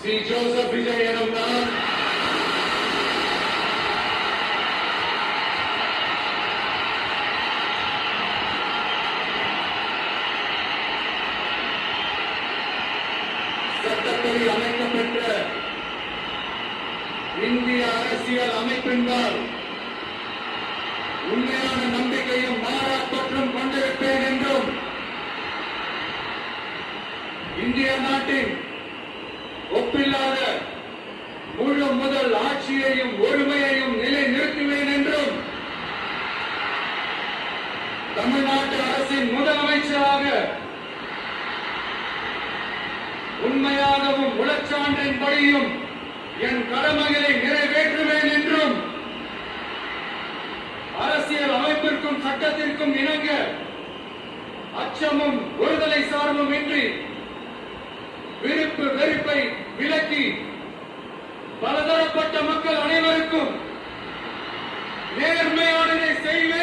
Shri Joseph विजय एनुम நான் சட்டப்படி அமைக்கப்பட்ட இந்திய அரசியல் அமைப்பின்பால் உண்மையான நம்பிக்கையும் மாறா பற்றும் கொண்டிருப்பேன் என்றும் இந்திய நாட்டின் ஒப்பில்லாத முழு முதல் ஆட்சியையும் ஒருமையையும் நிலைநிறுத்துவேன் என்றும் தமிழ்நாட்டு அரசின் முதலமைச்சராக உண்மையாகவும் உளச்சான்றின்படியும் என் கடமைகளை நிறைவேற்றுவேன் என்றும் அரசியல் அமைப்பிற்கும் சட்டத்திற்கும் இணங்க அச்சமும் ஒருதலை சார்பும் இன்றி விருப்பு வெறுப்பை விலக்கி பலதரப்பட்ட மக்கள் அனைவருக்கும் நேர்மையானதை செய்வேன்